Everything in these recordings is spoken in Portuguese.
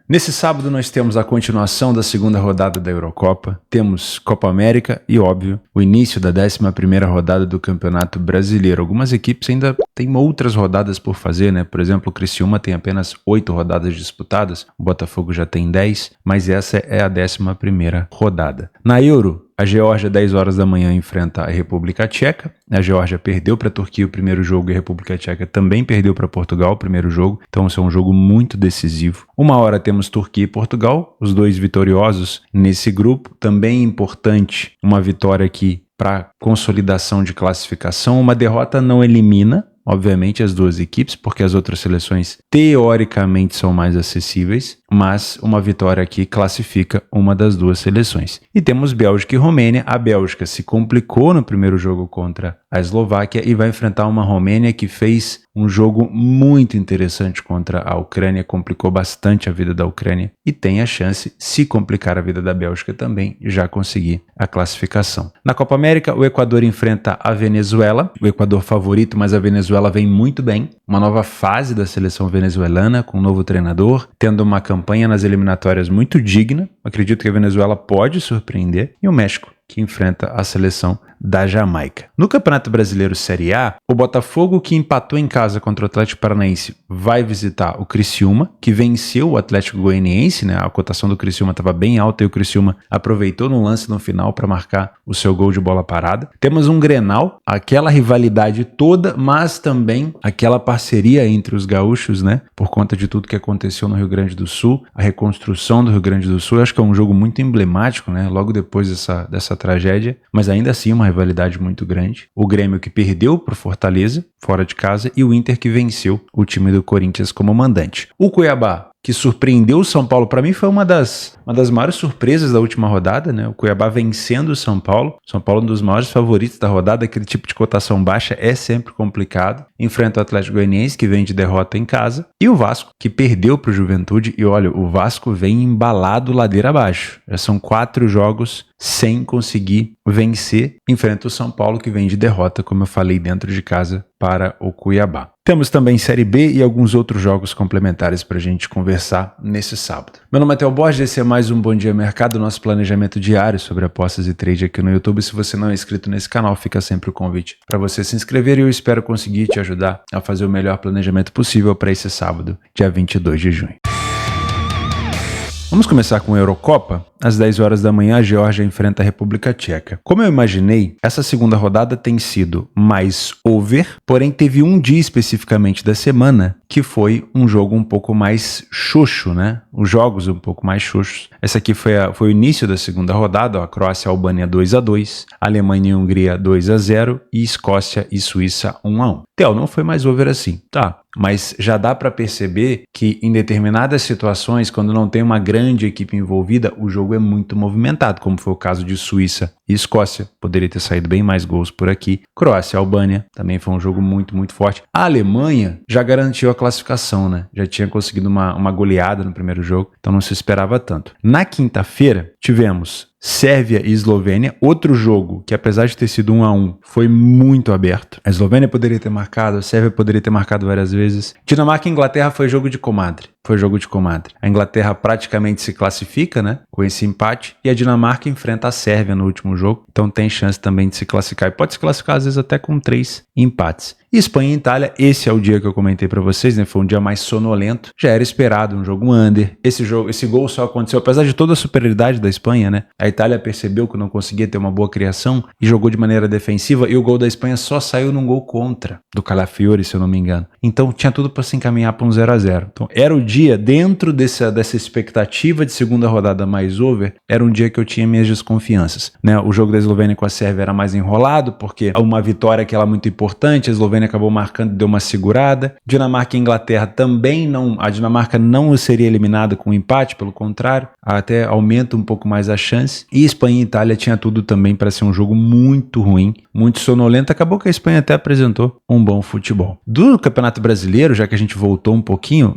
Nesse sábado nós temos a continuação da segunda rodada da Eurocopa, temos Copa América e, óbvio, o início da 11ª rodada do Campeonato Brasileiro. Algumas equipes ainda têm outras rodadas por fazer, né? Por exemplo, o Criciúma tem apenas 8 rodadas disputadas, o Botafogo já tem 10, mas essa é a 11ª rodada. Na Euro, a Geórgia, 10 horas da manhã, enfrenta a República Tcheca. A Geórgia perdeu para a Turquia o primeiro jogo e a República Tcheca também perdeu para Portugal o primeiro jogo. Então, isso é um jogo muito decisivo. 1h temos Turquia e Portugal, os dois vitoriosos nesse grupo. Também importante uma vitória aqui para consolidação de classificação. Uma derrota não elimina, obviamente, as duas equipes, porque as outras seleções teoricamente são mais acessíveis, mas uma vitória aqui classifica uma das duas seleções. E temos Bélgica e Romênia. A Bélgica se complicou no primeiro jogo contra a Eslováquia e vai enfrentar uma Romênia que fez um jogo muito interessante contra a Ucrânia, complicou bastante a vida da Ucrânia e tem a chance, se complicar a vida da Bélgica também, já conseguir a classificação. Na Copa América, o Equador enfrenta a Venezuela, o Equador favorito, mas a Venezuela vem muito bem. Uma nova fase da seleção venezuelana, com um novo treinador, tendo uma campanha nas eliminatórias muito digna. Acredito que a Venezuela pode surpreender. E o México, que enfrenta a seleção da Jamaica. No Campeonato Brasileiro Série A, o Botafogo, que empatou em casa contra o Atlético Paranaense, vai visitar o Criciúma, que venceu o Atlético Goianiense, né? A cotação do Criciúma estava bem alta e o Criciúma aproveitou no lance no final para marcar o seu gol de bola parada. Temos um Grenal, aquela rivalidade toda, mas também aquela parceria entre os gaúchos, né? Por conta de tudo que aconteceu no Rio Grande do Sul, a reconstrução do Rio Grande do Sul. Eu acho que é um jogo muito emblemático, né? Logo depois dessa tragédia, mas ainda assim uma rivalidade muito grande. O Grêmio, que perdeu para o Fortaleza, fora de casa, e o Inter, que venceu o time do Corinthians como mandante. O Cuiabá, que surpreendeu o São Paulo, para mim foi uma das maiores surpresas da última rodada, né? O Cuiabá vencendo o São Paulo. São Paulo é um dos maiores favoritos da rodada, aquele tipo de cotação baixa é sempre complicado. Enfrenta o Atlético Goianiense, que vem de derrota em casa, e o Vasco, que perdeu para o Juventude. E olha, o Vasco vem embalado ladeira abaixo. Já são 4 jogos sem conseguir vencer. Enfrenta o São Paulo, que vem de derrota, como eu falei, dentro de casa para o Cuiabá. Temos também Série B e alguns outros jogos complementares para a gente conversar nesse sábado. Meu nome é Theo Borges, esse é mais um Bom Dia Mercado, nosso planejamento diário sobre apostas e trade aqui no YouTube. Se você não é inscrito nesse canal, fica sempre o convite para você se inscrever e eu espero conseguir te ajudar a fazer o melhor planejamento possível para esse sábado, dia 22 de junho. Vamos começar com a Eurocopa. Às 10 horas da manhã, a Geórgia enfrenta a República Tcheca. Como eu imaginei, essa segunda rodada tem sido mais over, porém teve um dia especificamente da semana que foi um jogo um pouco mais xoxo, né? Os jogos um pouco mais xoxos. Essa aqui foi o início da segunda rodada, ó, a Croácia e a Albânia 2-2, Alemanha e Hungria 2-0 e Escócia e Suíça 1-1. Theo, não foi mais over assim, tá? Mas já dá para perceber que em determinadas situações, quando não tem uma grande equipe envolvida, o jogo é muito movimentado, como foi o caso de Suíça e Escócia. Poderia ter saído bem mais gols por aqui. Croácia e Albânia também foi um jogo muito, muito forte. A Alemanha já garantiu a classificação, né? Já tinha conseguido uma goleada no primeiro jogo, então não se esperava tanto. Na quinta-feira, tivemos Sérvia e Eslovênia, outro jogo que, apesar de ter sido 1-1, foi muito aberto. A Eslovênia poderia ter marcado, a Sérvia poderia ter marcado várias vezes. Dinamarca e Inglaterra foi jogo de comadre. A Inglaterra praticamente se classifica, né, com esse empate, e a Dinamarca enfrenta a Sérvia no último jogo, então tem chance também de se classificar. E pode se classificar, às vezes, até com 3 empates. E Espanha e Itália, esse é o dia que eu comentei para vocês, né? Foi um dia mais sonolento, já era esperado, um jogo under. Esse gol só aconteceu, apesar de toda a superioridade da Espanha, né? A Itália percebeu que não conseguia ter uma boa criação e jogou de maneira defensiva, e o gol da Espanha só saiu num gol contra, do Calafiori, se eu não me engano. Então tinha tudo para se encaminhar para um 0-0. Então era o dia, dentro dessa expectativa de segunda rodada mais over, era um dia que eu tinha minhas desconfianças, né? O jogo da Eslovênia com a Sérvia era mais enrolado, porque uma vitória que era muito importante, a Eslovênia acabou marcando, deu uma segurada. Dinamarca e Inglaterra também não, a Dinamarca não seria eliminada com um empate, pelo contrário, até aumenta um pouco mais a chance. E Espanha e Itália tinha tudo também para ser um jogo muito ruim, muito sonolento. Acabou que a Espanha até apresentou um bom futebol. Do Campeonato Brasileiro, já que a gente voltou um pouquinho,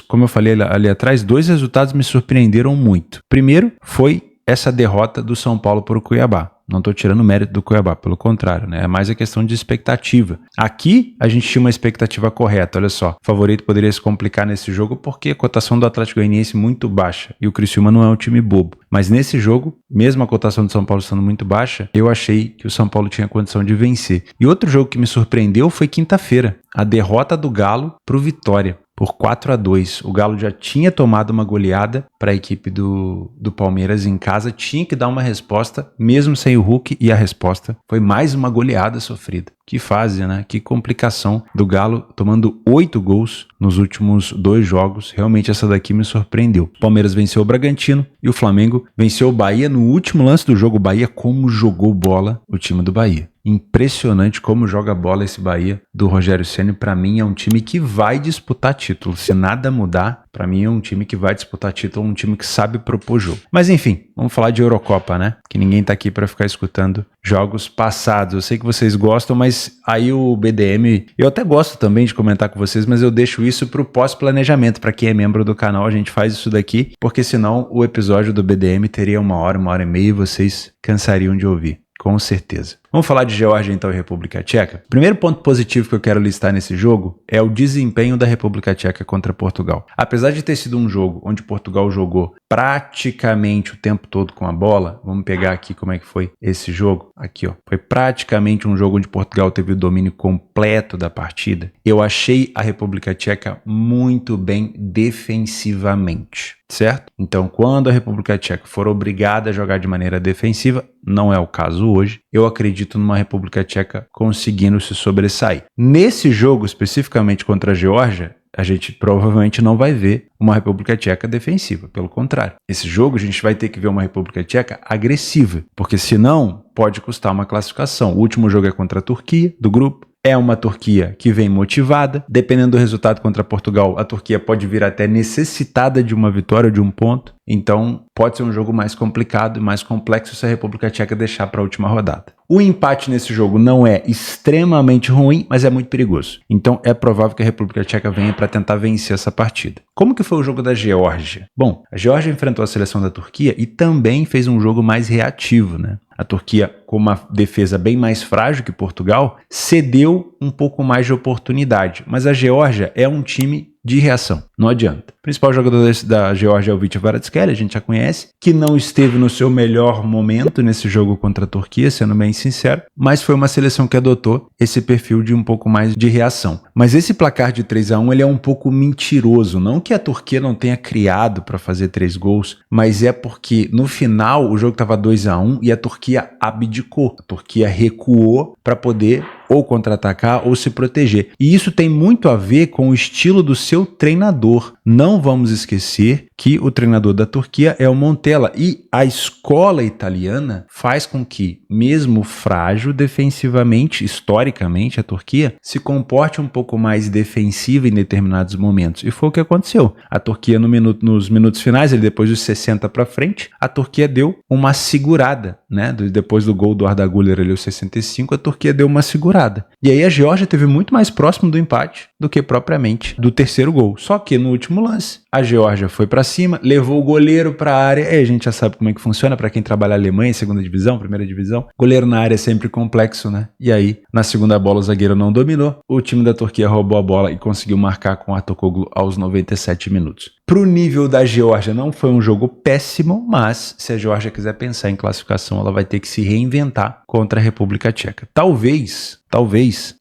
como eu falei ali atrás, 2 resultados me surpreenderam muito. Primeiro foi essa derrota do São Paulo para o Cuiabá. Não estou tirando o mérito do Cuiabá, pelo contrário, né? É mais a questão de expectativa. Aqui a gente tinha uma expectativa correta, olha só. O favorito poderia se complicar nesse jogo porque a cotação do Atlético Goianiense é muito baixa e o Criciúma não é um time bobo. Mas nesse jogo, mesmo a cotação do São Paulo sendo muito baixa, eu achei que o São Paulo tinha condição de vencer. E outro jogo que me surpreendeu foi quinta-feira, a derrota do Galo para o Vitória, por 4-2. O Galo já tinha tomado uma goleada para a equipe do Palmeiras em casa, tinha que dar uma resposta, mesmo sem o Hulk, e a resposta foi mais uma goleada sofrida. Que fase, né? Que complicação do Galo tomando 8 gols nos últimos 2 jogos. Realmente essa daqui me surpreendeu. O Palmeiras venceu o Bragantino e o Flamengo venceu o Bahia no último lance do jogo. O Bahia, como jogou bola o time do Bahia. Impressionante como joga bola esse Bahia do Rogério Ceni. Para mim é um time que vai disputar título. Se nada mudar, para mim é um time que vai disputar título, um time que sabe propor jogo. Mas enfim, vamos falar de Eurocopa, né? Que ninguém tá aqui para ficar escutando jogos passados. Eu sei que vocês gostam, mas aí o BDM, eu até gosto também de comentar com vocês, mas eu deixo isso pro pós-planejamento. Para quem é membro do canal, a gente faz isso daqui, porque senão o episódio do BDM teria 1 hora e meia e vocês cansariam de ouvir. Com certeza. Vamos falar de Geórgia então e República Tcheca? O primeiro ponto positivo que eu quero listar nesse jogo é o desempenho da República Tcheca contra Portugal. Apesar de ter sido um jogo onde Portugal jogou praticamente o tempo todo com a bola, vamos pegar aqui como é que foi esse jogo. Aqui, ó. Foi praticamente um jogo onde Portugal teve o domínio completo da partida. Eu achei a República Tcheca muito bem defensivamente, certo? Então, quando a República Tcheca for obrigada a jogar de maneira defensiva, não é o caso hoje, eu acredito numa República Tcheca conseguindo se sobressair. Nesse jogo, especificamente contra a Geórgia, a gente provavelmente não vai ver uma República Tcheca defensiva, pelo contrário. Esse jogo a gente vai ter que ver uma República Tcheca agressiva, porque senão pode custar uma classificação. O último jogo é contra a Turquia, do grupo. É uma Turquia que vem motivada. Dependendo do resultado contra Portugal, a Turquia pode vir até necessitada de uma vitória, de um ponto. Então, pode ser um jogo mais complicado e mais complexo se a República Tcheca deixar para a última rodada. O empate nesse jogo não é extremamente ruim, mas é muito perigoso. Então, é provável que a República Tcheca venha para tentar vencer essa partida. Como que foi o jogo da Geórgia? Bom, a Geórgia enfrentou a seleção da Turquia e também fez um jogo mais reativo, né? A Turquia, com uma defesa bem mais frágil que Portugal, cedeu um pouco mais de oportunidade. Mas a Geórgia é um time de reação, não adianta. O principal jogador da Geórgia é o Vítor Kvaratskhelia, a gente já conhece, que não esteve no seu melhor momento nesse jogo contra a Turquia, sendo bem sincero, mas foi uma seleção que adotou esse perfil de um pouco mais de reação. Mas esse placar de 3-1 ele é um pouco mentiroso, não que a Turquia não tenha criado para fazer 3 gols, mas é porque no final o jogo estava 2-1 e a Turquia abdicou, a Turquia recuou para poder ou contra-atacar ou se proteger. E isso tem muito a ver com o estilo do seu treinador. Não vamos esquecer que o treinador da Turquia é o Montella e a escola italiana faz com que, mesmo frágil defensivamente, historicamente, a Turquia se comporte um pouco mais defensiva em determinados momentos. E foi o que aconteceu. A Turquia nos minutos finais, depois dos 60 para frente, a Turquia deu uma segurada, né? Depois do gol do Arda Güler ali, os 65, a Turquia deu uma segurada. E aí a Geórgia teve muito mais próximo do empate do que propriamente do terceiro gol. Só que no último lance, a Geórgia foi para cima, levou o goleiro para a área. E a gente já sabe como é que funciona para quem trabalha Alemanha, segunda divisão, primeira divisão. Goleiro na área é sempre complexo, né? E aí, na segunda bola, o zagueiro não dominou. O time da Turquia roubou a bola e conseguiu marcar com Atokoglu aos 97 minutos. Pro nível da Geórgia, não foi um jogo péssimo, mas se a Geórgia quiser pensar em classificação, ela vai ter que se reinventar contra a República Tcheca. Talvez,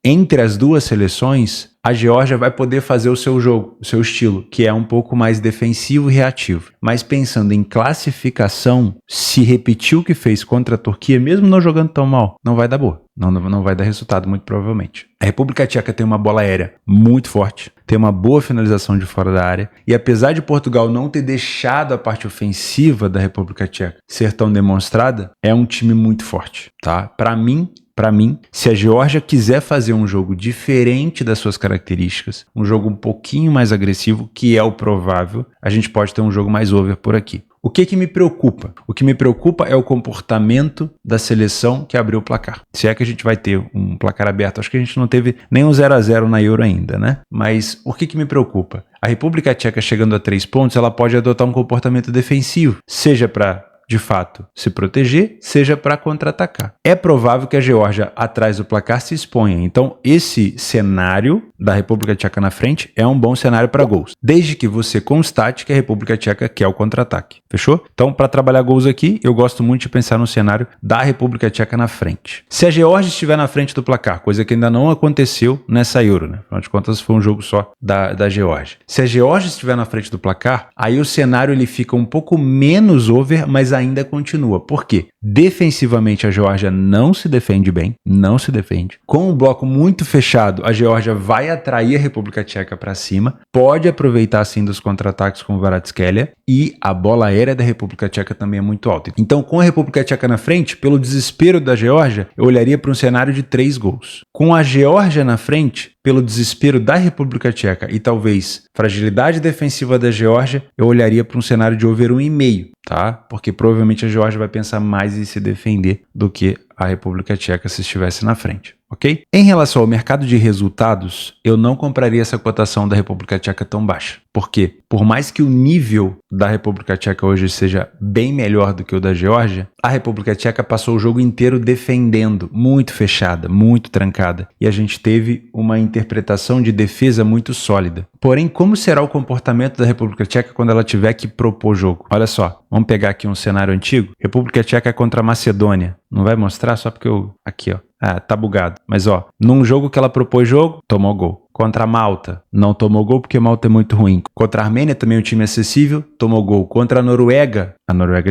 entre as duas seleções, a Geórgia vai poder fazer o seu jogo, o seu estilo, que é um pouco mais defensivo e reativo. Mas pensando em classificação, se repetir o que fez contra a Turquia, mesmo não jogando tão mal, não vai dar boa. Não vai dar resultado, muito provavelmente. A República Tcheca tem uma bola aérea muito forte, tem uma boa finalização de fora da área, e apesar de Portugal não ter deixado a parte ofensiva da República Tcheca ser tão demonstrada, é um time muito forte, tá? Para mim, se a Geórgia quiser fazer um jogo diferente das suas características, um jogo um pouquinho mais agressivo, que é o provável, a gente pode ter um jogo mais over por aqui. O que me preocupa? O que me preocupa é o comportamento da seleção que abriu o placar. Se é que a gente vai ter um placar aberto, acho que a gente não teve nem um 0-0 na Euro ainda, né? Mas o que me preocupa? A República Tcheca chegando a 3 pontos, ela pode adotar um comportamento defensivo, seja para de fato, se proteger, seja para contra-atacar. É provável que a Geórgia, atrás do placar, se exponha. Então, esse cenário da República Tcheca na frente é um bom cenário para gols, desde que você constate que a República Tcheca quer o contra-ataque. Fechou? Então, para trabalhar gols aqui, eu gosto muito de pensar no cenário da República Tcheca na frente. Se a Geórgia estiver na frente do placar, coisa que ainda não aconteceu nessa Euro, né? Afinal de contas, foi um jogo só da Geórgia. Se a Geórgia estiver na frente do placar, aí o cenário ele fica um pouco menos over, mas ainda continua. Por quê? Defensivamente, a Geórgia não se defende bem, não se defende. Com um bloco muito fechado, a Geórgia vai atrair a República Tcheca para cima, pode aproveitar sim dos contra-ataques com o Kvaratskhelia, e a bola aérea da República Tcheca também é muito alta. Então, com a República Tcheca na frente, pelo desespero da Geórgia, eu olharia para um cenário de 3 gols. Com a Geórgia na frente, pelo desespero da República Tcheca e talvez fragilidade defensiva da Geórgia, eu olharia para um cenário de over 1,5, tá? Porque provavelmente a Geórgia vai pensar mais em se defender do que a República Tcheca se estivesse na frente, ok? Em relação ao mercado de resultados, eu não compraria essa cotação da República Tcheca tão baixa. Por quê? Por mais que o nível da República Tcheca hoje seja bem melhor do que o da Geórgia, a República Tcheca passou o jogo inteiro defendendo, muito fechada, muito trancada, e a gente teve uma interpretação de defesa muito sólida. Porém, como será o comportamento da República Tcheca quando ela tiver que propor jogo? Olha só, vamos pegar aqui um cenário antigo. República Tcheca contra a Macedônia. Não vai mostrar só porque eu... Aqui, ó. Ah, tá bugado. Mas, ó, num jogo que ela propôs jogo, tomou gol. Contra a Malta, não tomou gol porque a Malta é muito ruim. Contra a Armênia, também um time acessível, tomou gol. Contra a Noruega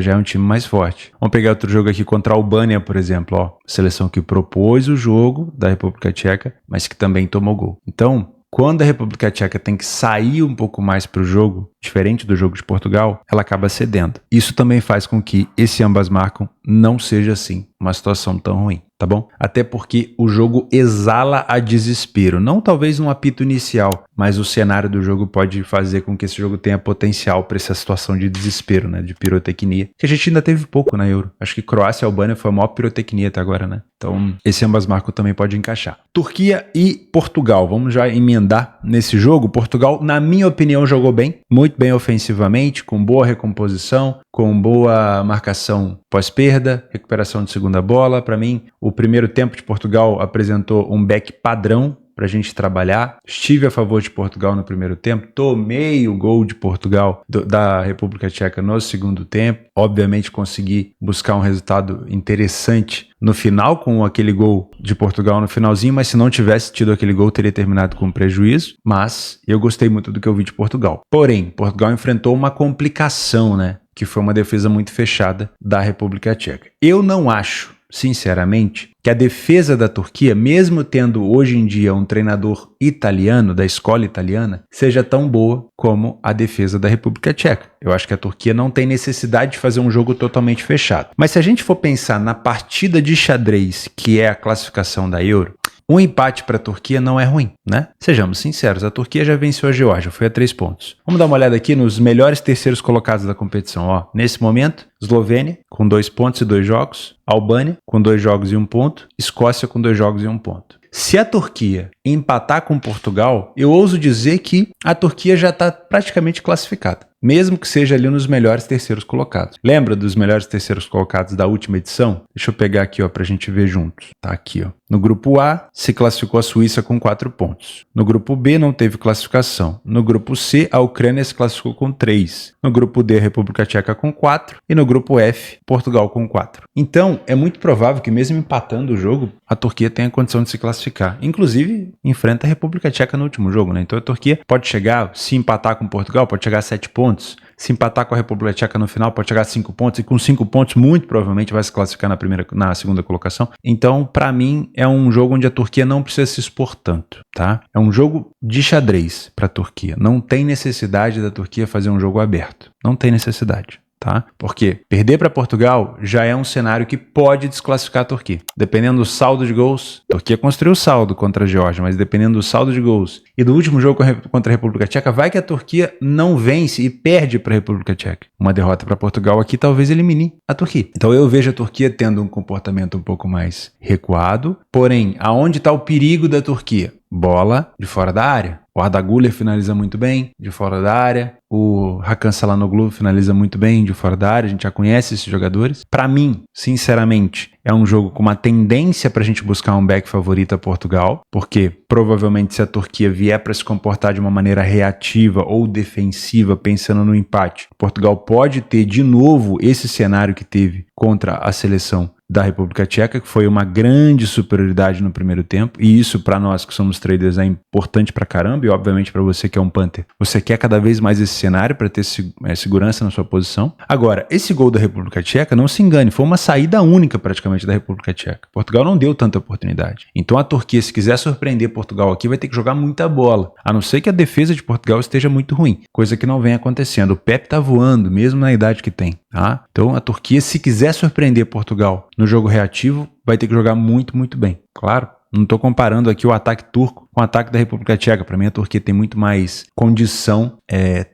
já é um time mais forte. Vamos pegar outro jogo aqui contra a Albânia, por exemplo. Ó, seleção que propôs o jogo da República Tcheca, mas que também tomou gol. Então, quando a República Tcheca tem que sair um pouco mais para o jogo, diferente do jogo de Portugal, ela acaba cedendo. Isso também faz com que esse ambas marcam não seja assim, uma situação tão ruim, tá bom? Até porque o jogo exala a desespero. Não talvez um apito inicial, mas o cenário do jogo pode fazer com que esse jogo tenha potencial para essa situação de desespero, né? De pirotecnia, que a gente ainda teve pouco na Euro. Acho que Croácia e Albânia foi a maior pirotecnia até agora, né? Então, esse ambas marcam também pode encaixar. Turquia e Portugal. Vamos já emendar nesse jogo. Portugal, na minha opinião, jogou bem, muito bem ofensivamente, com boa recomposição, com boa marcação pós-perda, recuperação de segunda bola. Para mim, o primeiro tempo de Portugal apresentou um back padrão para a gente trabalhar. Estive a favor de Portugal no primeiro tempo, tomei o gol de Portugal da República Tcheca no segundo tempo. Obviamente consegui buscar um resultado interessante no final com aquele gol de Portugal no finalzinho, mas se não tivesse tido aquele gol teria terminado com prejuízo. Mas eu gostei muito do que eu vi de Portugal. Porém, Portugal enfrentou uma complicação, né? Que foi uma defesa muito fechada da República Tcheca. Eu não acho, sinceramente, que a defesa da Turquia, mesmo tendo hoje em dia um treinador italiano, da escola italiana, seja tão boa como a defesa da República Tcheca. Eu acho que a Turquia não tem necessidade de fazer um jogo totalmente fechado. Mas se a gente for pensar na partida de xadrez, que é a classificação da Euro, um empate para a Turquia não é ruim, né? Sejamos sinceros, a Turquia já venceu a Geórgia, foi a 3 pontos. Vamos dar uma olhada aqui nos melhores terceiros colocados da competição. Ó, nesse momento, Eslovênia com 2 pontos e 2 jogos, Albânia com 2 jogos e 1 ponto, Escócia com 2 jogos e 1 ponto. Se a Turquia empatar com Portugal, eu ouso dizer que a Turquia já está praticamente classificada, mesmo que seja ali nos melhores terceiros colocados. Lembra dos melhores terceiros colocados da última edição? Deixa eu pegar aqui, ó, para a gente ver juntos. Tá aqui, ó. No grupo A, se classificou a Suíça com 4 pontos. No grupo B, não teve classificação. No grupo C, a Ucrânia se classificou com 3. No grupo D, a República Tcheca com 4. E no grupo F, Portugal com 4. Então, é muito provável que mesmo empatando o jogo, a Turquia tenha condição de se classificar. Inclusive, enfrenta a República Tcheca no último jogo, né? Então a Turquia pode chegar, se empatar com Portugal, pode chegar a 7 pontos. Se empatar com a República Tcheca no final, pode chegar a 5 pontos. E com 5 pontos, muito provavelmente vai se classificar na segunda colocação. Então, para mim, é um jogo onde a Turquia não precisa se expor tanto, tá? É um jogo de xadrez para a Turquia. Não tem necessidade da Turquia fazer um jogo aberto. Não tem necessidade. Tá? Porque perder para Portugal já é um cenário que pode desclassificar a Turquia. Dependendo do saldo de gols, a Turquia construiu saldo contra a Geórgia, mas dependendo do saldo de gols e do último jogo contra a República Tcheca, vai que a Turquia não vence e perde para a República Tcheca. Uma derrota para Portugal aqui talvez elimine a Turquia. Então eu vejo a Turquia tendo um comportamento um pouco mais recuado, porém, aonde está o perigo da Turquia? bola de fora da área. O Arda Güler finaliza muito bem de fora da área. O Hakan Çalhanoğlu finaliza muito bem de fora da área. A gente já conhece esses jogadores. Para mim, sinceramente, é um jogo com uma tendência para a gente buscar um back favorito a Portugal, porque provavelmente se a Turquia vier para se comportar de uma maneira reativa ou defensiva, pensando no empate, Portugal pode ter de novo esse cenário que teve contra a seleção da República Tcheca, que foi uma grande superioridade no primeiro tempo, e isso para nós que somos traders é importante pra caramba, e obviamente para você que é um punter, você quer cada vez mais esse cenário para ter segurança na sua posição. Agora, esse gol da República Tcheca, não se engane, foi uma saída única praticamente da República Tcheca. Portugal não deu tanta oportunidade. Então a Turquia, se quiser surpreender Portugal aqui, vai ter que jogar muita bola, a não ser que a defesa de Portugal esteja muito ruim, coisa que não vem acontecendo. O Pepe tá voando, mesmo na idade que tem, tá? Então a Turquia, se quiser surpreender Portugal no jogo reativo, vai ter que jogar muito, muito bem. Claro, não estou comparando aqui o ataque turco com o ataque da República Tcheca. Para mim, a Turquia tem muito mais condição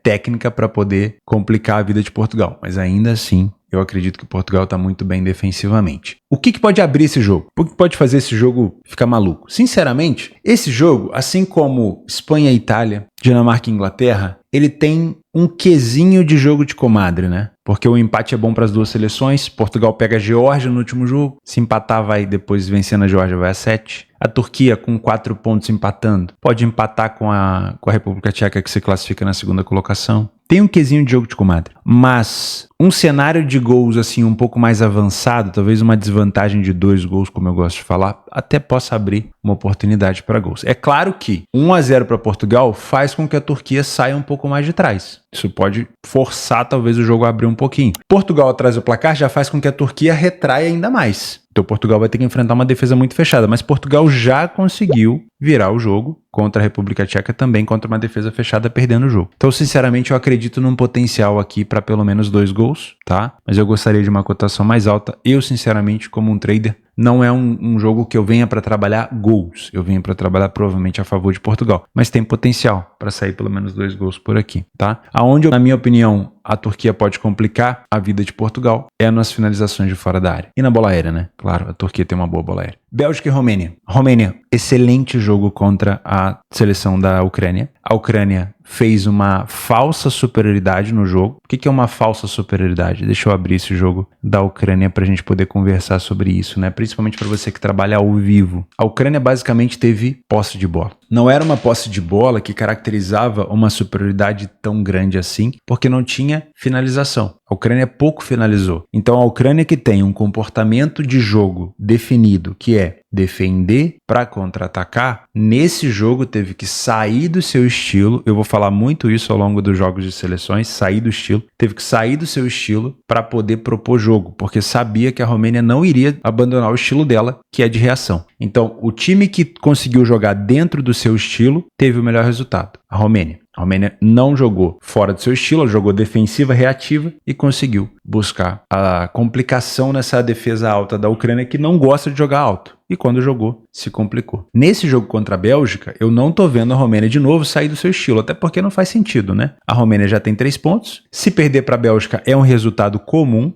técnica para poder complicar a vida de Portugal. Mas ainda assim, eu acredito que Portugal está muito bem defensivamente. O que pode abrir esse jogo? O que pode fazer esse jogo ficar maluco? Sinceramente, esse jogo, assim como Espanha e Itália, Dinamarca e Inglaterra, ele tem um quesinho de jogo de comadre, né? Porque o empate é bom para as duas seleções. Portugal pega a Geórgia no último jogo. Se empatar, vai depois vencendo a Geórgia, vai a 7. A Turquia, com 4 pontos empatando, pode empatar com a República Tcheca, que se classifica na segunda colocação. Tem um quesinho de jogo de comadre. Mas um cenário de gols assim um pouco mais avançado, talvez uma desvantagem de 2 gols, como eu gosto de falar, até possa abrir uma oportunidade para gols. É claro que 1-0 para Portugal faz com que a Turquia saia um pouco mais de trás. Isso pode forçar talvez o jogo a abrir um pouquinho. Portugal atrás do placar já faz com que a Turquia retraia ainda mais. Então Portugal vai ter que enfrentar uma defesa muito fechada, mas Portugal já conseguiu virar o jogo contra a República Tcheca, também contra uma defesa fechada, perdendo o jogo. Então, sinceramente, eu acredito num potencial aqui para pelo menos 2 gols, tá? Mas eu gostaria de uma cotação mais alta. Eu, sinceramente, como um trader, não é um jogo que eu venha para trabalhar gols. Eu venho para trabalhar provavelmente a favor de Portugal. Mas tem potencial para sair pelo menos 2 gols por aqui, tá? Aonde, na minha opinião, a Turquia pode complicar a vida de Portugal é nas finalizações de fora da área. E na bola aérea, né? Claro, a Turquia tem uma boa bola aérea. Bélgica e Romênia. Romênia, excelente jogo contra a seleção da Ucrânia. A Ucrânia fez uma falsa superioridade no jogo. O que é uma falsa superioridade? Deixa eu abrir esse jogo da Ucrânia para a gente poder conversar sobre isso, né? Principalmente para você que trabalha ao vivo. A Ucrânia basicamente teve posse de bola. Não era uma posse de bola que caracterizava uma superioridade tão grande assim, porque não tinha finalização. A Ucrânia pouco finalizou. Então a Ucrânia, que tem um comportamento de jogo definido, que é defender para contra-atacar, nesse jogo teve que sair do seu estilo. Eu vou falar muito isso ao longo dos jogos de seleções, sair do estilo. Teve que sair do seu estilo para poder propor jogo, porque sabia que a Romênia não iria abandonar o estilo dela, que é de reação. Então, o time que conseguiu jogar dentro do seu estilo teve o melhor resultado, a Romênia. A Romênia não jogou fora do seu estilo, jogou defensiva, reativa e conseguiu buscar a complicação nessa defesa alta da Ucrânia, que não gosta de jogar alto. E quando jogou, se complicou. Nesse jogo contra a Bélgica, eu não tô vendo a Romênia de novo sair do seu estilo, até porque não faz sentido, né? A Romênia já tem 3 pontos. Se perder para a Bélgica é um resultado comum.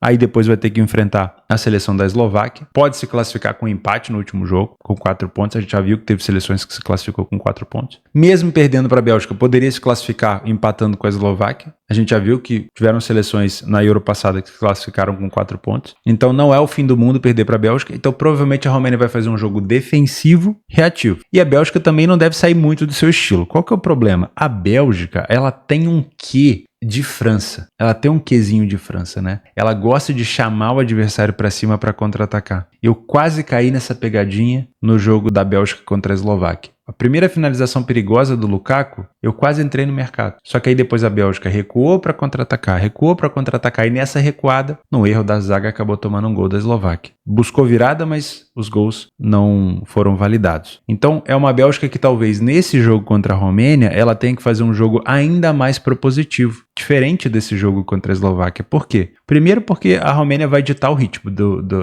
Aí depois vai ter que enfrentar a seleção da Eslováquia. Pode se classificar com empate no último jogo, com 4 pontos. A gente já viu que teve seleções que se classificou com 4 pontos. Mesmo perdendo para a Bélgica, poderia se classificar empatando com a Eslováquia. A gente já viu que tiveram seleções na Euro passada que se classificaram com 4 pontos. Então não é o fim do mundo perder para a Bélgica. Então provavelmente a Romênia vai fazer um jogo defensivo, reativo. E a Bélgica também não deve sair muito do seu estilo. Qual que é o problema? A Bélgica, ela tem um quê de França. Ela tem um quezinho de França, né? Ela gosta de chamar o adversário para cima para contra-atacar. Eu quase caí nessa pegadinha no jogo da Bélgica contra a Eslováquia. A primeira finalização perigosa do Lukaku, eu quase entrei no mercado. Só que aí depois a Bélgica recuou para contra-atacar, e nessa recuada, no erro da zaga, acabou tomando um gol da Eslováquia. Buscou virada, mas os gols não foram validados. Então é uma Bélgica que talvez nesse jogo contra a Romênia, ela tenha que fazer um jogo ainda mais propositivo, diferente desse jogo contra a Eslováquia. Por quê? Primeiro porque a Romênia vai ditar o ritmo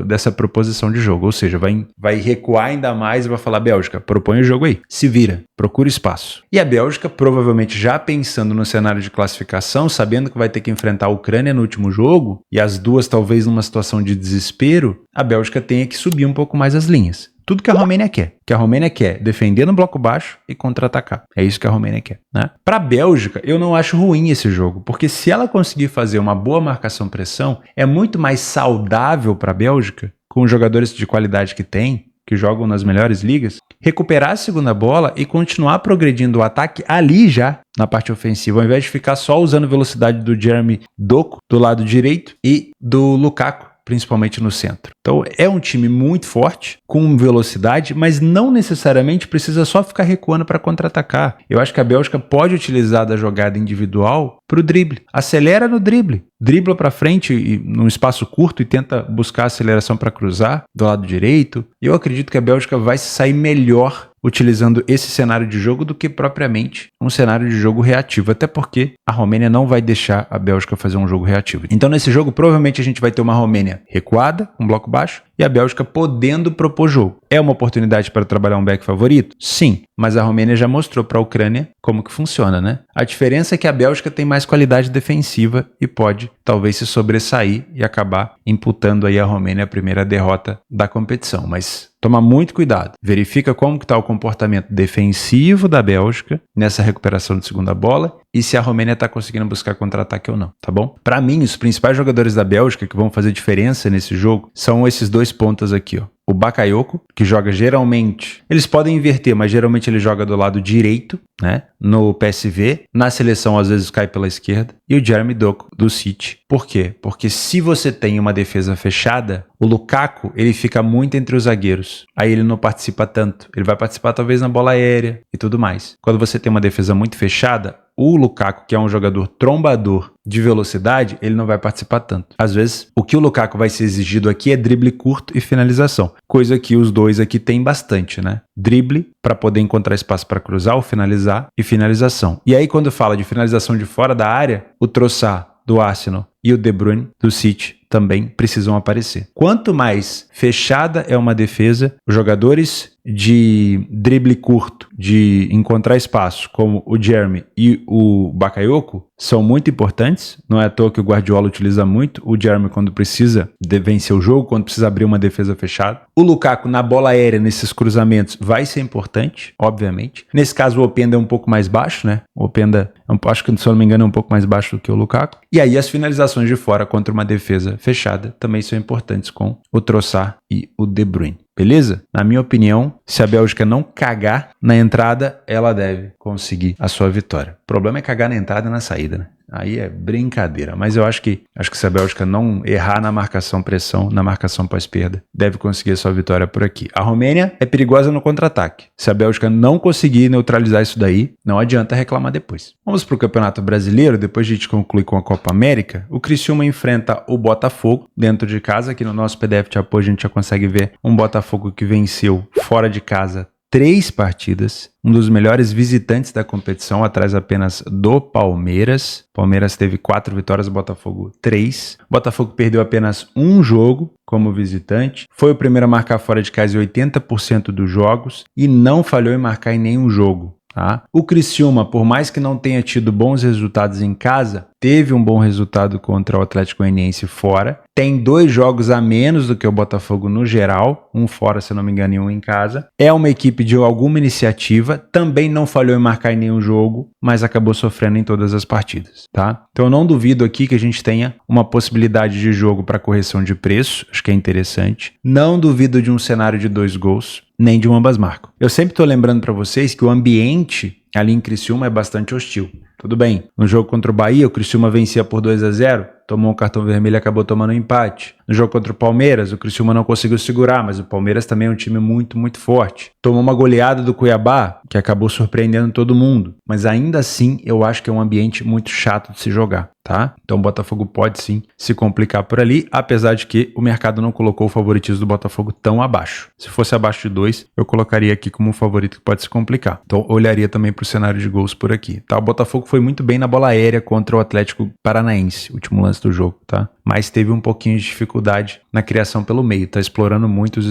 dessa proposição de jogo, ou seja, vai recuar ainda mais e vai falar: Bélgica, propõe o jogo aí, se vira, procura espaço. E a Bélgica, provavelmente já pensando no cenário de classificação, sabendo que vai ter que enfrentar a Ucrânia no último jogo, e as duas talvez numa situação de desespero, a Bélgica tenha que subir um pouco mais as linhas. Tudo que a Romênia quer. Que a Romênia quer defender no bloco baixo e contra-atacar. É isso que a Romênia quer, né? Para a Bélgica, eu não acho ruim esse jogo, porque se ela conseguir fazer uma boa marcação-pressão, é muito mais saudável para a Bélgica, com os jogadores de qualidade que tem, que jogam nas melhores ligas, recuperar a segunda bola e continuar progredindo o ataque ali já na parte ofensiva, ao invés de ficar só usando velocidade do Jeremy Doku do lado direito e do Lukaku, principalmente no centro. Então é um time muito forte, com velocidade, mas não necessariamente precisa só ficar recuando para contra-atacar. Eu acho que a Bélgica pode utilizar da jogada individual para o drible. Acelera no drible. Dribla para frente e, num espaço curto e tenta buscar aceleração para cruzar do lado direito. Eu acredito que a Bélgica vai se sair melhor utilizando esse cenário de jogo do que propriamente um cenário de jogo reativo, até porque a Romênia não vai deixar a Bélgica fazer um jogo reativo. Então nesse jogo provavelmente a gente vai ter uma Romênia recuada, um bloco baixo, e a Bélgica podendo propor jogo. É uma oportunidade para trabalhar um back favorito? Sim, mas a Romênia já mostrou para a Ucrânia como que funciona, né? A diferença é que a Bélgica tem mais qualidade defensiva e pode talvez se sobressair e acabar imputando aí a Romênia a primeira derrota da competição, mas toma muito cuidado. Verifica como que está o comportamento defensivo da Bélgica nessa recuperação de segunda bola e se a Romênia está conseguindo buscar contra-ataque ou não, tá bom? Para mim, os principais jogadores da Bélgica que vão fazer diferença nesse jogo são esses dois pontas aqui, ó. O Bakayoko, que joga geralmente... Eles podem inverter, mas geralmente ele joga do lado direito, né? No PSV. Na seleção, às vezes, cai pela esquerda. E o Jeremy Doku, do City. Por quê? Porque se você tem uma defesa fechada, o Lukaku, ele fica muito entre os zagueiros. Aí ele não participa tanto. Ele vai participar, talvez, na bola aérea e tudo mais. Quando você tem uma defesa muito fechada, o Lukaku, que é um jogador trombador de velocidade, ele não vai participar tanto. Às vezes, o que o Lukaku vai ser exigido aqui é drible curto e finalização. Coisa que os dois aqui têm bastante, né? Drible para poder encontrar espaço para cruzar ou finalizar e finalização. E aí, quando fala de finalização de fora da área, o Trossard do Arsenal e o De Bruyne do City também precisam aparecer. Quanto mais fechada é uma defesa, os jogadores de drible curto, de encontrar espaço, como o Jeremy e o Bakayoko, são muito importantes. Não é à toa que o Guardiola utiliza muito o Jeremy quando precisa vencer o jogo, quando precisa abrir uma defesa fechada. O Lukaku na bola aérea, nesses cruzamentos, vai ser importante, obviamente. Nesse caso, o Openda é um pouco mais baixo, né? O Openda, acho que, se eu não me engano, é um pouco mais baixo do que o Lukaku. E aí, as finalizações de fora contra uma defesa fechada também são importantes com o Trossard e o De Bruyne. Beleza? Na minha opinião, se a Bélgica não cagar na entrada, ela deve conseguir a sua vitória. O problema é cagar na entrada e na saída, né? Aí é brincadeira. Mas eu acho que se a Bélgica não errar na marcação-pressão, na marcação pós-perda, deve conseguir a sua vitória por aqui. A Romênia é perigosa no contra-ataque. Se a Bélgica não conseguir neutralizar isso daí, não adianta reclamar depois. Vamos para o Campeonato Brasileiro. Depois a gente conclui com a Copa América. O Criciúma enfrenta o Botafogo dentro de casa. Aqui no nosso PDF de apoio a gente já consegue ver um Botafogo que venceu fora de casa 3 partidas, um dos melhores visitantes da competição, atrás apenas do Palmeiras. Palmeiras teve 4 vitórias, Botafogo 3. Botafogo perdeu apenas um jogo como visitante, foi o primeiro a marcar fora de casa em 80% dos jogos e não falhou em marcar em nenhum jogo. Tá? O Criciúma, por mais que não tenha tido bons resultados em casa, teve um bom resultado contra o Atlético Goianiense fora. Tem 2 jogos a menos do que o Botafogo no geral, um fora, se não me engano, e um em casa. É uma equipe de alguma iniciativa, também não falhou em marcar em nenhum jogo, mas acabou sofrendo em todas as partidas, tá? Então eu não duvido aqui que a gente tenha uma possibilidade de jogo para correção de preço, acho que é interessante. Não duvido de um cenário de 2 gols, nem de um ambas marcam. Eu sempre estou lembrando para vocês que o ambiente ali em Criciúma é bastante hostil. Tudo bem, no jogo contra o Bahia, o Criciúma vencia por 2-0, tomou um cartão vermelho e acabou tomando um empate. No jogo contra o Palmeiras, o Criciúma não conseguiu segurar, mas o Palmeiras também é um time muito, muito forte. Tomou uma goleada do Cuiabá, que acabou surpreendendo todo mundo. Mas ainda assim, eu acho que é um ambiente muito chato de se jogar, tá? Então o Botafogo pode sim se complicar por ali, apesar de que o mercado não colocou o favoritismo do Botafogo tão abaixo. Se fosse abaixo de 2, eu colocaria aqui como um favorito que pode se complicar. Então olharia também para o cenário de gols por aqui, tá? O Botafogo foi muito bem na bola aérea contra o Atlético Paranaense, último lance do jogo. tá? Mas teve um pouquinho de dificuldade na criação pelo meio, tá explorando muito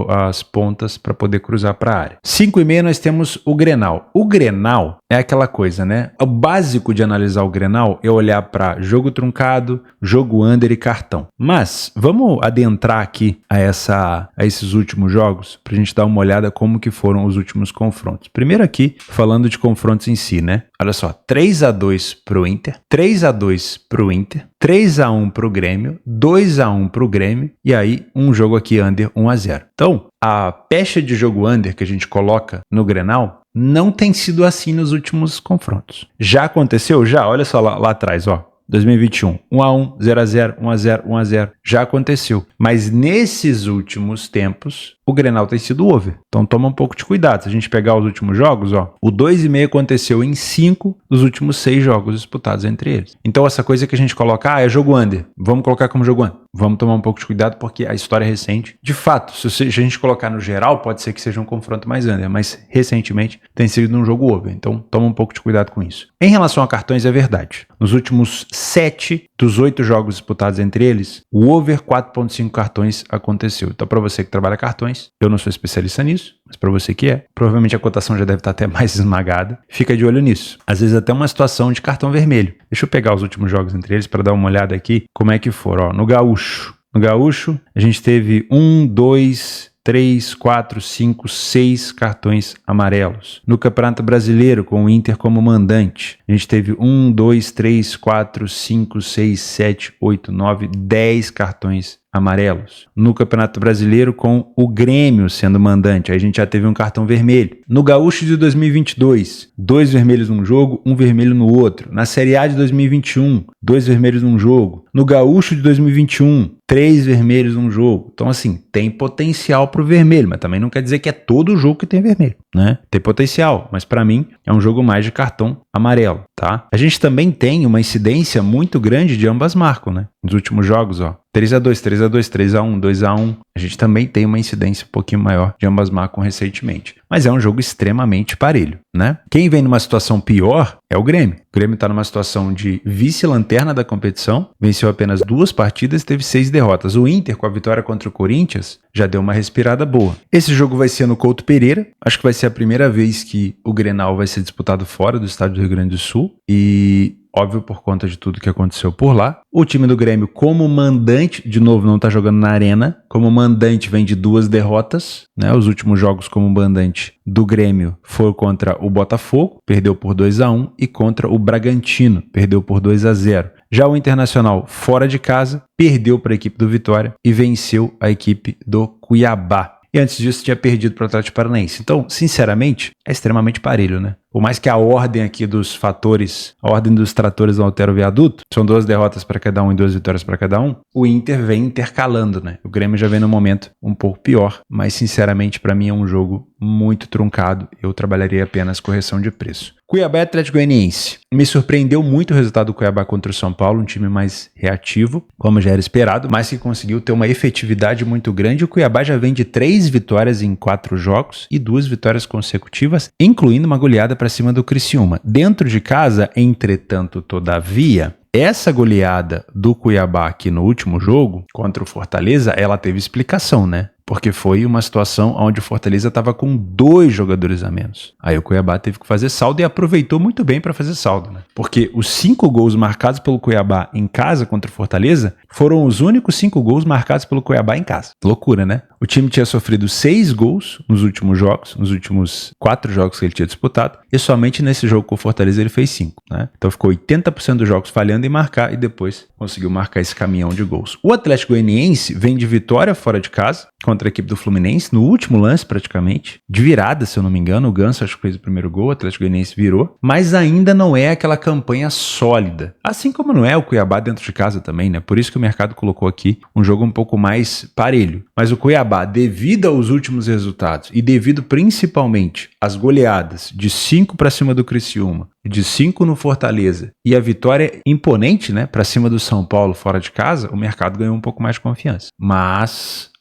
as pontas para poder cruzar para a área. 5,5 nós temos o Grenal. O Grenal é aquela coisa, né? O básico de analisar o Grenal é olhar para jogo truncado, jogo under e cartão. Mas vamos adentrar aqui a esses últimos jogos para a gente dar uma olhada como que foram os últimos confrontos. Primeiro aqui, falando de confrontos em si, né? Olha só, 3-2 pro Inter, 3-2 pro Inter, 3-1 pro Grêmio, 2-1 pro Grêmio e aí um jogo aqui under 1-0. Então, a pecha de jogo under que a gente coloca no Grenal não tem sido assim nos últimos confrontos. Já aconteceu? Já, olha só lá atrás, ó. 2021, 1-1, 0-0, 1-0, 1-0. Já aconteceu. Mas nesses últimos tempos, o Grenal tem sido over. Então toma um pouco de cuidado. Se a gente pegar os últimos jogos, ó, o 2,5 aconteceu em 5 dos últimos 6 jogos disputados entre eles. Então essa coisa que a gente coloca, é jogo under. Vamos colocar como jogo under. Vamos tomar um pouco de cuidado porque a história é recente. De fato, se a gente colocar no geral, pode ser que seja um confronto mais under, mas recentemente tem sido um jogo over. Então toma um pouco de cuidado com isso. Em relação a cartões, é verdade. Nos últimos 7 dos 8 jogos disputados entre eles, o over 4,5 cartões aconteceu. Então para você que trabalha cartões, eu não sou especialista nisso, mas para você que é, provavelmente a cotação já deve estar até mais esmagada. Fica de olho nisso. Às vezes até uma situação de cartão vermelho. Deixa eu pegar os últimos jogos entre eles para dar uma olhada aqui como é que foram. Ó, no Gaúcho, a gente teve 1, 2, 3, 4, 5, 6 cartões amarelos. No Campeonato Brasileiro, com o Inter como mandante, a gente teve 1, 2, 3, 4, 5, 6, 7, 8, 9, 10 cartões amarelos. No Campeonato Brasileiro, com o Grêmio sendo mandante, aí a gente já teve um cartão vermelho. No Gaúcho de 2022, 2 vermelhos num jogo, 1 vermelho no outro. Na Série A de 2021, 2 vermelhos num jogo. No Gaúcho de 2021, 3 vermelhos num jogo. Então, assim, tem potencial pro vermelho, mas também não quer dizer que é todo jogo que tem vermelho, né? Tem potencial, mas para mim é um jogo mais de cartão amarelo, tá? A gente também tem uma incidência muito grande de ambas marcam, né? Nos últimos jogos, ó, 3-2, 3-2, 3-1, 2-1. A gente também tem uma incidência um pouquinho maior de ambas marcam recentemente. Mas é um jogo extremamente parelho, né? Quem vem numa situação pior é o Grêmio. O Grêmio está numa situação de vice-lanterna da competição, venceu apenas 2 partidas e teve 6 derrotas. O Inter, com a vitória contra o Corinthians, já deu uma respirada boa. Esse jogo vai ser no Couto Pereira. Acho que vai ser a primeira vez que o Grenal vai ser disputado fora do estado do Rio Grande do Sul. E óbvio, por conta de tudo que aconteceu por lá. O time do Grêmio, como mandante, de novo, não está jogando na arena. Como mandante, vem de 2 derrotas, né? Os últimos jogos como mandante do Grêmio foram contra o Botafogo, perdeu por 2-1, e contra o Bragantino, perdeu por 2-0. Já o Internacional, fora de casa, perdeu para a equipe do Vitória e venceu a equipe do Cuiabá. E antes disso tinha perdido para o Atlético Paranaense. Então, sinceramente, é extremamente parelho, né? Por mais que a ordem aqui dos fatores, a ordem dos tratores não altere o viaduto, são 2 derrotas para cada um e 2 vitórias para cada um, o Inter vem intercalando, né? O Grêmio já vem num momento um pouco pior, mas sinceramente para mim é um jogo muito truncado. Eu trabalharia apenas correção de preço. Cuiabá e Atlético Goianiense. Me surpreendeu muito o resultado do Cuiabá contra o São Paulo, um time mais reativo, como já era esperado, mas que conseguiu ter uma efetividade muito grande. O Cuiabá já vem de 3 vitórias em 4 jogos e 2 vitórias consecutivas, incluindo uma goleada para cima do Criciúma. Dentro de casa, entretanto, todavia, essa goleada do Cuiabá aqui no último jogo, contra o Fortaleza, ela teve explicação, né? Porque foi uma situação onde o Fortaleza estava com 2 jogadores a menos. Aí o Cuiabá teve que fazer saldo e aproveitou muito bem para fazer saldo, né? Porque os 5 gols marcados pelo Cuiabá em casa contra o Fortaleza foram os únicos 5 gols marcados pelo Cuiabá em casa. Loucura, né? O time tinha sofrido 6 gols nos últimos jogos, nos últimos 4 jogos que ele tinha disputado, e somente nesse jogo com o Fortaleza ele fez 5, né? Então ficou 80% dos jogos falhando em marcar e depois conseguiu marcar esse caminhão de gols. O Atlético Goianiense vem de vitória fora de casa contra a equipe do Fluminense, no último lance praticamente, de virada, se eu não me engano. O Ganso acho que fez o primeiro gol, o Atlético Goianiense virou, mas ainda não é aquela campanha sólida, assim como não é o Cuiabá dentro de casa também, né? Por isso que o mercado colocou aqui um jogo um pouco mais parelho. Mas o Cuiabá, devido aos últimos resultados e devido principalmente às goleadas de 5 para cima do Criciúma, de 5 no Fortaleza e a vitória imponente, né, para cima do São Paulo fora de casa, o mercado ganhou um pouco mais de confiança. Mas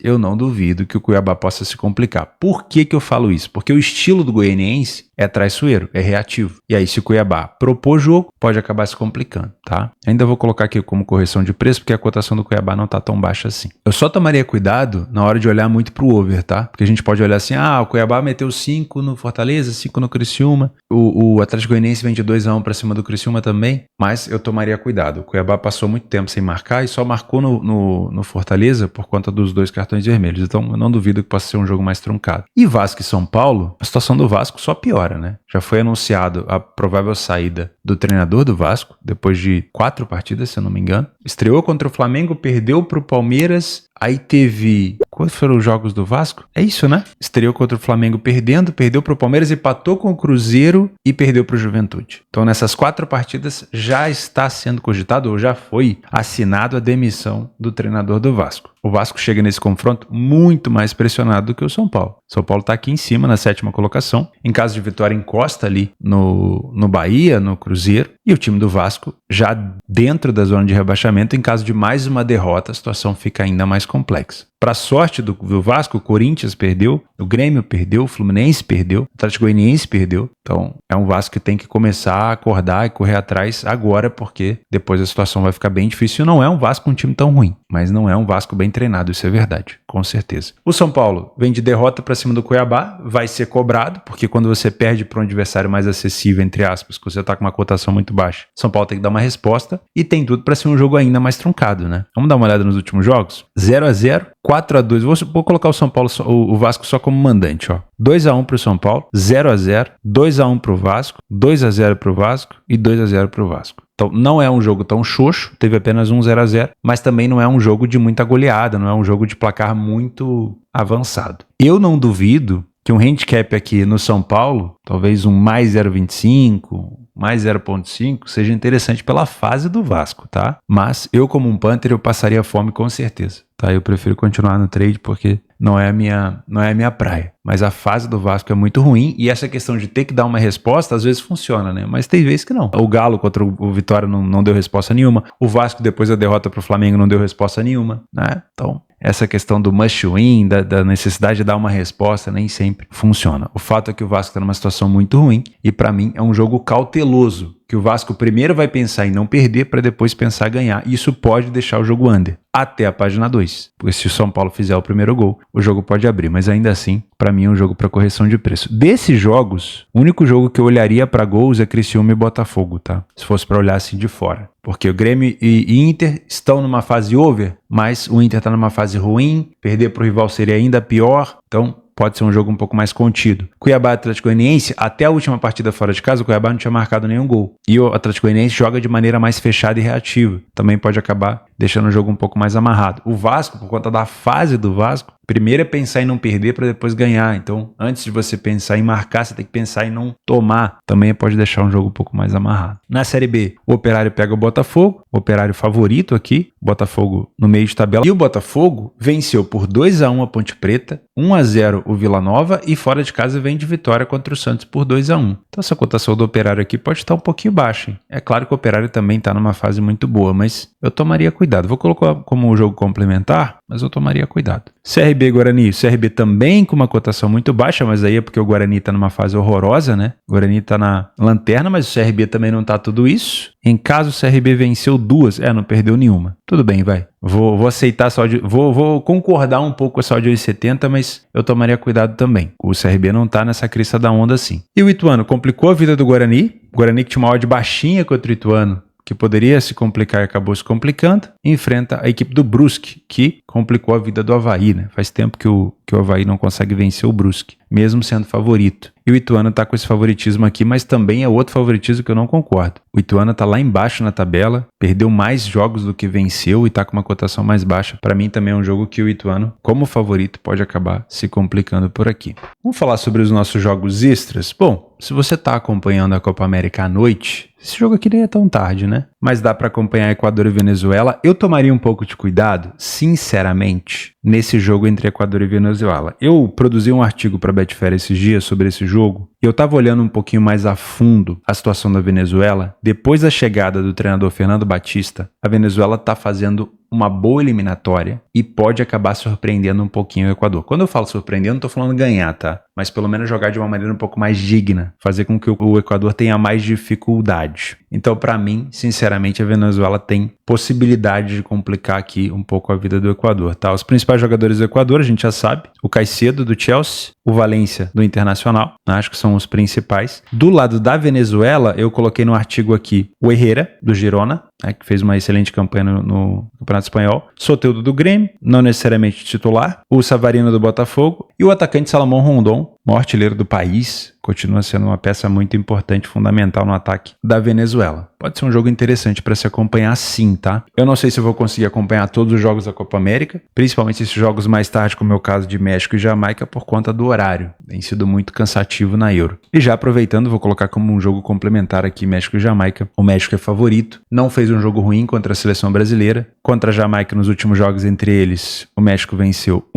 eu não duvido que o Cuiabá possa se complicar. Por que eu falo isso? Porque o estilo do goianiense é traiçoeiro, é reativo. E aí, se o Cuiabá propor jogo, pode acabar se complicando, tá? Ainda vou colocar aqui como correção de preço, porque a cotação do Cuiabá não tá tão baixa assim. Eu só tomaria cuidado na hora de olhar muito pro over, tá? Porque a gente pode olhar assim, o Cuiabá meteu 5 no Fortaleza, 5 no Criciúma, o Atlético Goianiense vem de 2-1 pra cima do Criciúma também, mas eu tomaria cuidado. O Cuiabá passou muito tempo sem marcar e só marcou no Fortaleza por conta dos 2 cartões vermelhos, então eu não duvido que possa ser um jogo mais truncado. E Vasco e São Paulo, a situação do Vasco só piora, né? Já foi anunciado a provável saída do treinador do Vasco, depois de 4 partidas, se eu não me engano. Estreou contra o Flamengo, perdeu pro Palmeiras, aí teve... Quais foram os jogos do Vasco? É isso, né? Estreou contra o Flamengo perdeu pro Palmeiras, empatou com o Cruzeiro e perdeu pro Juventude. Então, nessas 4 partidas, já está sendo cogitado, ou já foi assinado a demissão do treinador do Vasco. O Vasco chega nesse confronto muito mais pressionado do que o São Paulo. São Paulo está aqui em cima, na 7ª colocação. Em caso de vitória, encosta ali no Bahia, no Cruzeiro. E o time do Vasco já dentro da zona de rebaixamento. Em caso de mais uma derrota, a situação fica ainda mais complexa. Para sorte do Vasco, o Corinthians perdeu, o Grêmio perdeu, o Fluminense perdeu, o Atlético Goianiense perdeu. Então, é um Vasco que tem que começar a acordar e correr atrás agora, porque depois a situação vai ficar bem difícil. Não é um Vasco um time tão ruim, mas não é um Vasco bem treinado, isso é verdade, com certeza. O São Paulo vem de derrota para cima do Cuiabá, vai ser cobrado, porque quando você perde para um adversário mais acessível, entre aspas, que você está com uma cotação muito baixa, São Paulo tem que dar uma resposta e tem tudo para ser um jogo ainda mais truncado, né? Vamos dar uma olhada nos últimos jogos? 0-0, 4-2, vou colocar o São Paulo, o Vasco só como mandante, ó. 2-1 pro São Paulo, 0-0, 2-1 pro Vasco, 2-0 pro Vasco e 2-0 pro Vasco. Então, não é um jogo tão xoxo, teve apenas um 0-0, mas também não é um jogo de muita goleada, não é um jogo de placar muito avançado. Eu não duvido que um handicap aqui no São Paulo, talvez um mais 0,25, mais 0,5, seja interessante pela fase do Vasco, tá? Mas eu, como um Panther, eu passaria fome com certeza, tá? Eu prefiro continuar no trade porque não é a minha praia. Mas a fase do Vasco é muito ruim e essa questão de ter que dar uma resposta, às vezes funciona, né? Mas tem vezes que não. O Galo contra o Vitória não deu resposta nenhuma. O Vasco, depois da derrota pro Flamengo, não deu resposta nenhuma, né? Então, essa questão do must win, da necessidade de dar uma resposta, nem sempre funciona. O fato é que o Vasco está numa situação muito ruim e, para mim, é um jogo cauteloso, que o Vasco primeiro vai pensar em não perder para depois pensar em ganhar. Isso pode deixar o jogo under até a página 2. Porque se o São Paulo fizer o primeiro gol, o jogo pode abrir. Mas ainda assim, para mim é um jogo para correção de preço. Desses jogos, o único jogo que eu olharia para gols é Criciúma e Botafogo, tá? Se fosse para olhar assim de fora. Porque o Grêmio e Inter estão numa fase over, mas o Inter está numa fase ruim, perder para o rival seria ainda pior. Então, pode ser um jogo um pouco mais contido. Cuiabá e Atlético Goianiense, até a última partida fora de casa, o Cuiabá não tinha marcado nenhum gol. E o Atlético Goianiense joga de maneira mais fechada e reativa. Também pode acabar deixando o jogo um pouco mais amarrado. O Vasco, por conta da fase do Vasco, primeiro é pensar em não perder para depois ganhar. Então, antes de você pensar em marcar, você tem que pensar em não tomar. Também pode deixar um jogo um pouco mais amarrado. Na Série B, o Operário pega o Botafogo, o Operário favorito aqui, Botafogo no meio de tabela. E o Botafogo venceu por 2-1 a Ponte Preta, 1-0 o Vila Nova e fora de casa vem de vitória contra o Santos por 2-1. Então essa cotação do Operário aqui pode estar um pouquinho baixa, hein? É claro que o Operário também está numa fase muito boa, mas eu tomaria cuidado. Vou colocar como um jogo complementar, mas eu tomaria cuidado. CRB e Guarani. O CRB também com uma cotação muito baixa, mas aí é porque o Guarani está numa fase horrorosa, né? O Guarani está na lanterna, mas o CRB também não está tudo isso. Em caso o CRB venceu 2, não perdeu nenhuma. Tudo bem, vai. Vou aceitar só de... Vou concordar um pouco com essa de 1,70, mas eu tomaria cuidado também. O CRB não tá nessa crista da onda assim. E o Ituano complicou a vida do Guarani. O Guarani que tinha uma odd baixinha contra o Ituano, que poderia se complicar e acabou se complicando, enfrenta a equipe do Brusque, que complicou a vida do Avaí, né? Faz tempo que o Avaí não consegue vencer o Brusque, mesmo sendo favorito. E o Ituano está com esse favoritismo aqui, mas também é outro favoritismo que eu não concordo. O Ituano está lá embaixo na tabela, perdeu mais jogos do que venceu e está com uma cotação mais baixa. Para mim também é um jogo que o Ituano, como favorito, pode acabar se complicando por aqui. Vamos falar sobre os nossos jogos extras? Bom, se você está acompanhando a Copa América à noite, Esse jogo aqui nem é tão tarde, né? Mas dá para acompanhar Equador e Venezuela. Eu tomaria um pouco de cuidado, sinceramente, nesse jogo entre Equador e Venezuela. Eu produzi um artigo para Betfair esses dias sobre esse jogo e eu tava olhando um pouquinho mais a fundo a situação da Venezuela. Depois da chegada do treinador Fernando Batista, a Venezuela tá fazendo uma boa eliminatória e pode acabar surpreendendo um pouquinho o Equador. Quando eu falo surpreendendo, não tô falando ganhar, tá? Mas pelo menos jogar de uma maneira um pouco mais digna, fazer com que o Equador tenha mais dificuldade. Então, para mim, sinceramente, a Venezuela tem possibilidade de complicar aqui um pouco a vida do Equador, tá? Os principais jogadores do Equador, a gente já sabe, o Caicedo do Chelsea, o Valência do Internacional, acho que são os principais. Do lado da Venezuela, eu coloquei no artigo aqui o Herrera, do Girona, que fez uma excelente campanha no Campeonato Espanhol, Soteldo do Grêmio, não necessariamente titular, o Savarino do Botafogo e o atacante Salomão Rondon, maior artilheiro do país, continua sendo uma peça muito importante, fundamental no ataque da Venezuela. Pode ser um jogo interessante para se acompanhar sim, tá? Eu não sei se eu vou conseguir acompanhar todos os jogos da Copa América, principalmente esses jogos mais tarde, como é o caso de México e Jamaica, por conta do horário. Tem sido muito cansativo na Euro. E já aproveitando, vou colocar como um jogo complementar aqui México e Jamaica. O México é favorito, não fez um jogo ruim contra a seleção brasileira. Contra a Jamaica, nos últimos jogos entre eles, o México venceu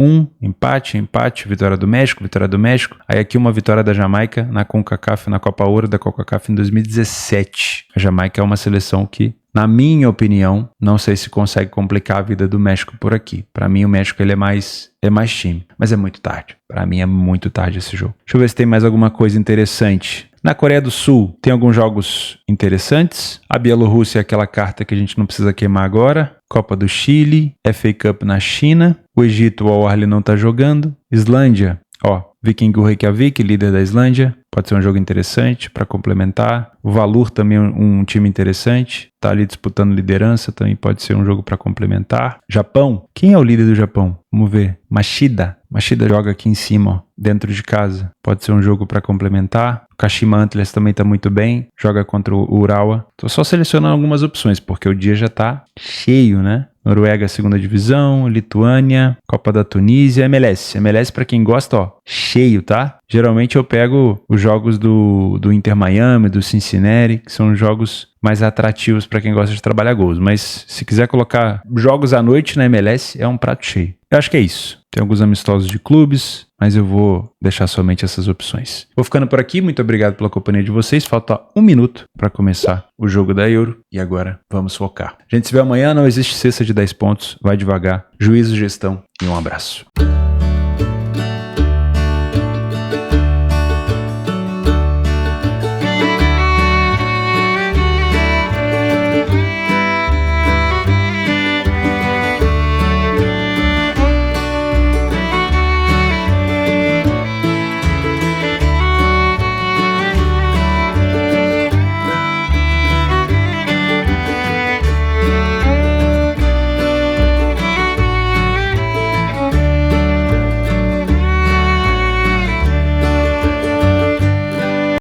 empate, vitória do México. Aí aqui uma vitória da Jamaica na CONCACAF, na Copa Ouro da CONCACAF em 2017. A Jamaica é uma seleção que, na minha opinião, não sei se consegue complicar a vida do México por aqui. Para mim, o México ele é mais time, mas é muito tarde. Para mim é muito tarde esse jogo. Deixa eu ver se tem mais alguma coisa interessante. Na Coreia do Sul, tem alguns jogos interessantes. A Bielorrússia é aquela carta que a gente não precisa queimar agora. Copa do Chile, FA Cup na China. O Egito, o Al-Ahly não tá jogando. Islândia, Viking Reykjavik, líder da Islândia. Pode ser um jogo interessante para complementar. O Valur também é um time interessante. Tá ali disputando liderança, também pode ser um jogo para complementar. Japão, quem é o líder do Japão? Vamos ver. Machida joga aqui em cima, dentro de casa. Pode ser um jogo para complementar. O Kashima Antlers também tá muito bem. Joga contra o Urawa. Tô só selecionando algumas opções, porque o dia já tá cheio, né? Noruega, segunda divisão, Lituânia, Copa da Tunísia, MLS. MLS, pra quem gosta, cheio, tá? Geralmente eu pego os jogos do Inter Miami, do Cincinnati, que são jogos mais atrativos para quem gosta de trabalhar gols. Mas se quiser colocar jogos à noite na MLS, é um prato cheio. Eu acho que é isso. Tem alguns amistosos de clubes, mas eu vou deixar somente essas opções. Vou ficando por aqui, muito obrigado pela companhia de vocês. Falta 1 minuto para começar o jogo da Euro e agora vamos focar. A gente se vê amanhã, não existe cesta de 10 pontos, vai devagar, juízo, gestão e um abraço.